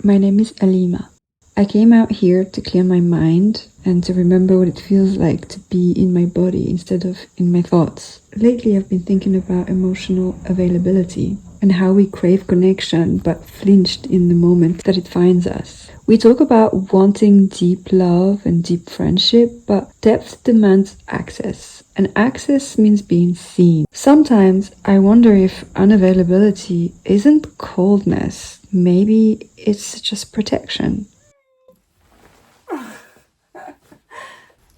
my name is Alima. I came out here to clear my mind and to remember what it feels like to be in my body instead of in my thoughts. Lately, I've been thinking about emotional availability and how we crave connection but flinched in the moment that it finds us. We talk about wanting deep love and deep friendship, but depth demands access. And access means being seen. Sometimes I wonder if unavailability isn't coldness. Maybe it's just protection.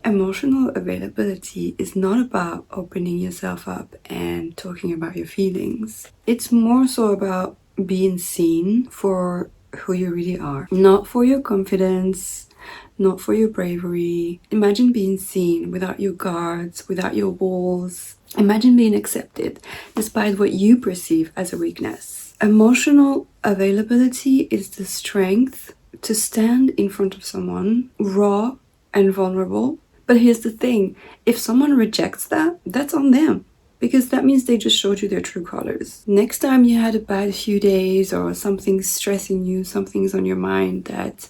Emotional availability is not about opening yourself up and talking about your feelings. It's more so about being seen for who you really are, not for your confidence, not for your bravery. Imagine being seen without your guards, without your walls. Imagine being accepted despite what you perceive as a weakness. Emotional availability is the strength to stand in front of someone raw and vulnerable. But here's the thing, if someone rejects that, that's on them. Because that means they just showed you their true colors. Next time you had a bad few days or something's stressing you, something's on your mind that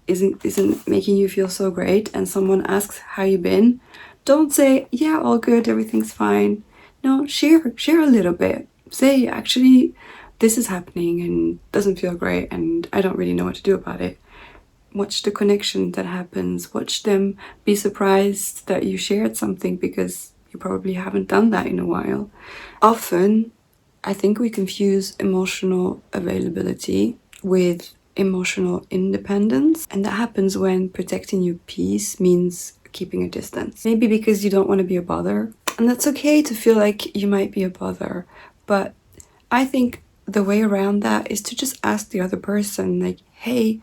isn't making you feel so great, and someone asks how you been, don't say, yeah, all good, everything's fine. No, share a little bit. Say, actually, this is happening and doesn't feel great and I don't really know what to do about it. Watch the connection that happens. Watch them be surprised that you shared something because you probably haven't done that in a while. Often, I think we confuse emotional availability with emotional independence, and that happens when protecting your peace means keeping a distance. Maybe because you don't want to be a bother, and that's okay to feel like you might be a bother, but I think the way around that is to just ask the other person, like, hey,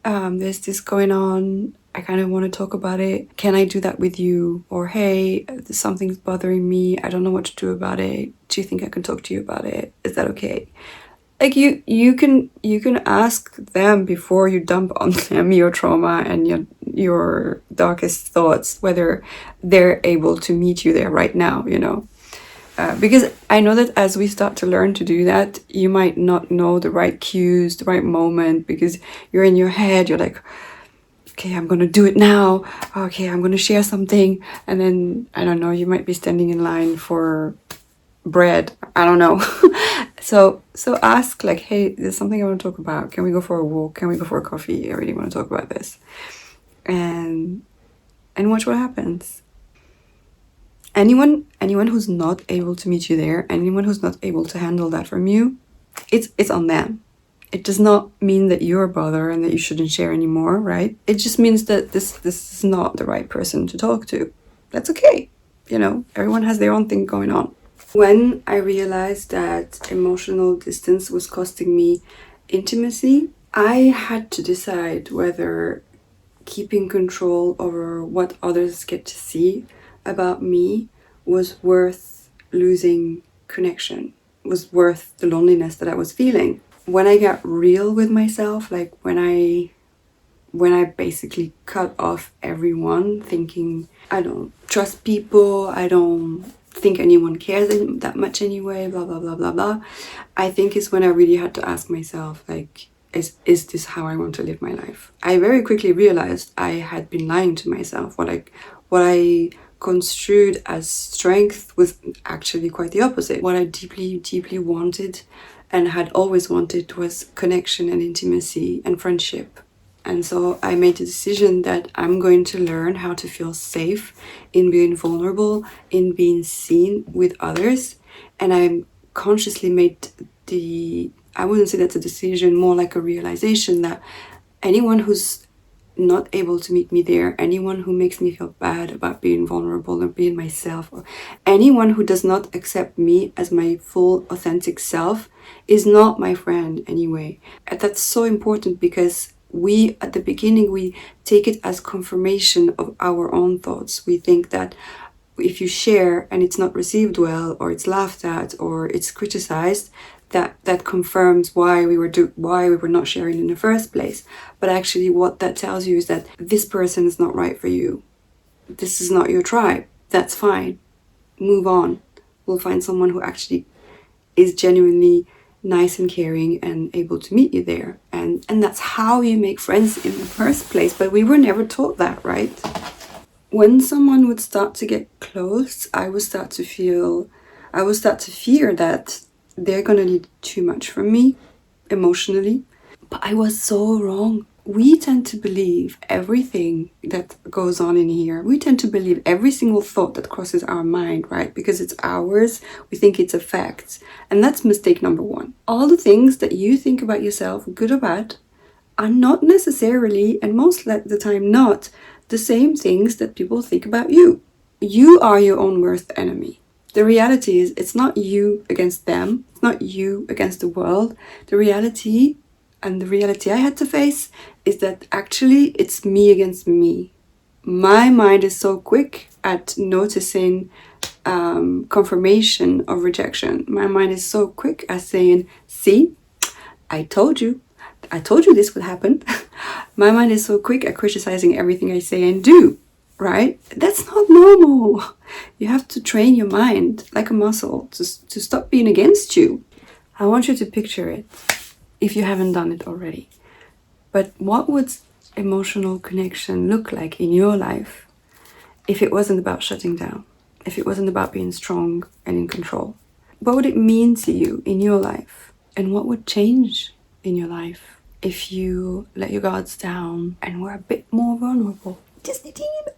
there's this going on, I kind of want to talk about it, can I do that with you? Or hey, something's bothering me, I don't know what to do about it, do you think I can talk to you about it? Is that okay? Like you can ask them before you dump on them your trauma and your darkest thoughts, whether they're able to meet you there right now, you know. Because I know that as we start to learn to do that, you might not know the right cues, the right moment, because you're in your head, you're like, okay, I'm gonna do it now, okay, I'm gonna share something, and then, I don't know, you might be standing in line for bread, I don't know. So ask, like, hey, there's something I want to talk about, can we go for a walk, can we go for a coffee, I really want to talk about this, and watch what happens. Anyone who's not able to meet you there, anyone who's not able to handle that from you, it's on them. It does not mean that you're a bother and that you shouldn't share anymore, right? It just means that this is not the right person to talk to. That's okay. You know, everyone has their own thing going on. When I realized that emotional distance was costing me intimacy, I had to decide whether keeping control over what others get to see about me was worth losing connection, was worth the loneliness that I was feeling. When I got real with myself, like when I basically cut off everyone, thinking I don't trust people, I don't think anyone cares that much anyway, blah blah blah blah blah, I think is when I really had to ask myself, like, is this how I want to live my life? I very quickly realized I had been lying to myself. What I construed as strength was actually quite the opposite. What I deeply, deeply wanted and had always wanted was connection and intimacy and friendship. And so I made the decision that I'm going to learn how to feel safe in being vulnerable, in being seen with others. And I consciously made I wouldn't say that's a decision, more like a realization that anyone who's not able to meet me there, anyone who makes me feel bad about being vulnerable or being myself, or anyone who does not accept me as my full authentic self is not my friend anyway. And that's so important because at the beginning, we take it as confirmation of our own thoughts. We think that if you share and it's not received well, or it's laughed at, or it's criticized, that confirms why we were not sharing in the first place. But actually what that tells you is that this person is not right for you. This is not your tribe. That's fine. Move on. We'll find someone who actually is genuinely nice and caring and able to meet you there. And that's how you make friends in the first place. But we were never taught that, right? When someone would start to get close, I would start to fear that they're gonna need too much from me emotionally. But I was so wrong. We tend to believe everything that goes on in here. We tend to believe every single thought that crosses our mind, right? Because it's ours, we think it's a fact. And that's mistake number one. All the things that you think about yourself, good or bad, are not necessarily, and most of the time not, the same things that people think about you. You are your own worst enemy. The reality is, it's not you against them. It's not you against the world. The reality I had to face is that actually it's me against me. My mind is so quick at noticing confirmation of rejection. My mind is so quick at saying, see, I told you this would happen. My mind is so quick at criticizing everything I say and do, right? That's not normal. You have to train your mind like a muscle to stop being against you. I want you to picture it, if you haven't done it already. But what would emotional connection look like in your life if it wasn't about shutting down? If it wasn't about being strong and in control? What would it mean to you in your life? And what would change in your life if you let your guards down and were a bit more vulnerable? Just a teeny bit.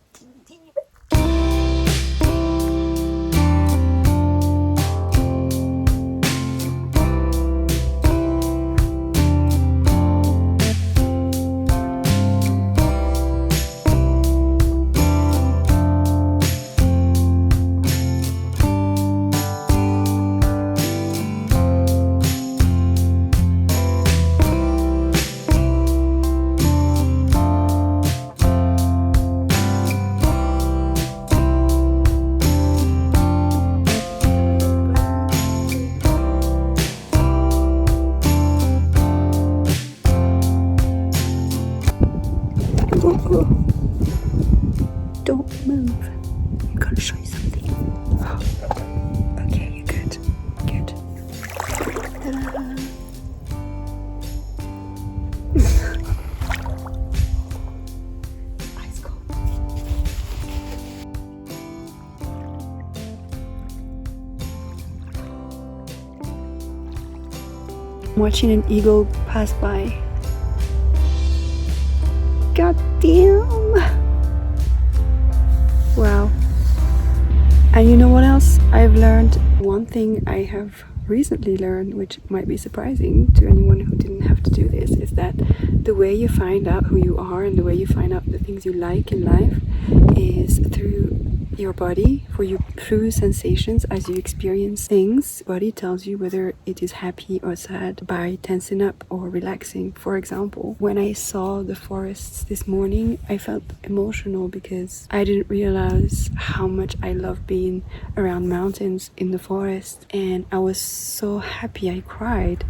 Don't move. I'm gonna show you something. Okay, you're good. Good. Ta-da. Ice cold. I'm watching an eagle pass by. God damn. Wow. And you know what else I've learned? One thing I have recently learned, which might be surprising to anyone who didn't have to do this, is that the way you find out who you are and the way you find out the things you like in life is through your body, through sensations as you experience things. Body tells you whether it is happy or sad by tensing up or relaxing. For example, when I saw the forests this morning, I felt emotional because I didn't realize how much I love being around mountains in the forest, and I was so happy I cried.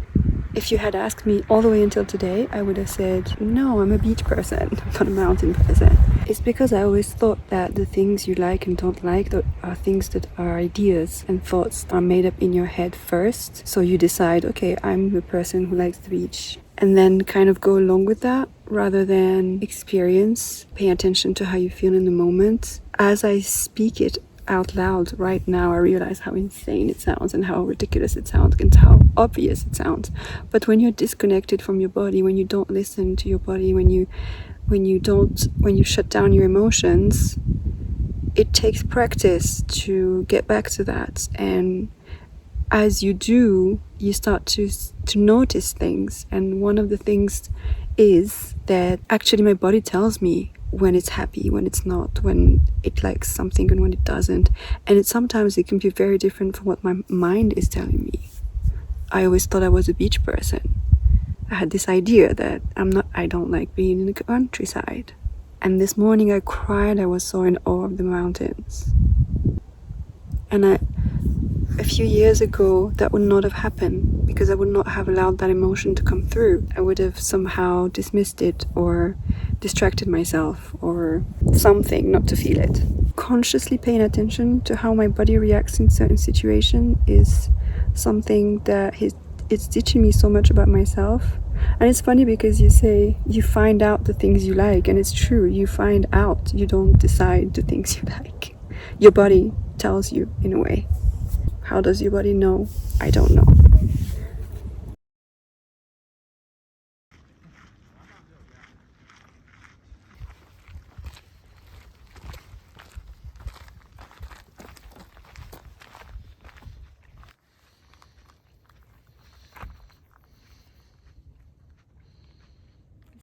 If you had asked me all the way until today, I would have said, no, I'm a beach person, not a mountain person. It's because I always thought that the things you like and don't like are things that are ideas and thoughts are made up in your head first. So you decide, okay, I'm the person who likes the beach, and then kind of go along with that rather than experience, pay attention to how you feel in the moment. As I speak it out loud right now, I realize how insane it sounds and how ridiculous it sounds and how obvious it sounds. But when you're disconnected from your body, when you don't listen to your body, when you shut down your emotions, it takes practice to get back to that. And as you do, you start to notice things. And one of the things is that actually my body tells me when it's happy, when it's not, when it likes something and when it doesn't. And sometimes it can be very different from what my mind is telling me. I always thought I was a beach person. I had this idea that I don't like being in the countryside. And this morning I cried. I was so in awe of the mountains. And a few years ago, that would not have happened because I would not have allowed that emotion to come through. I would have somehow dismissed it or distracted myself or something not to feel it. Consciously paying attention to how my body reacts in certain situations is something that it's teaching me so much about myself. And it's funny because you say you find out the things you like, and it's true, you find out, you don't decide the things you like. Your body tells you, in a way. How does your body know? I don't know.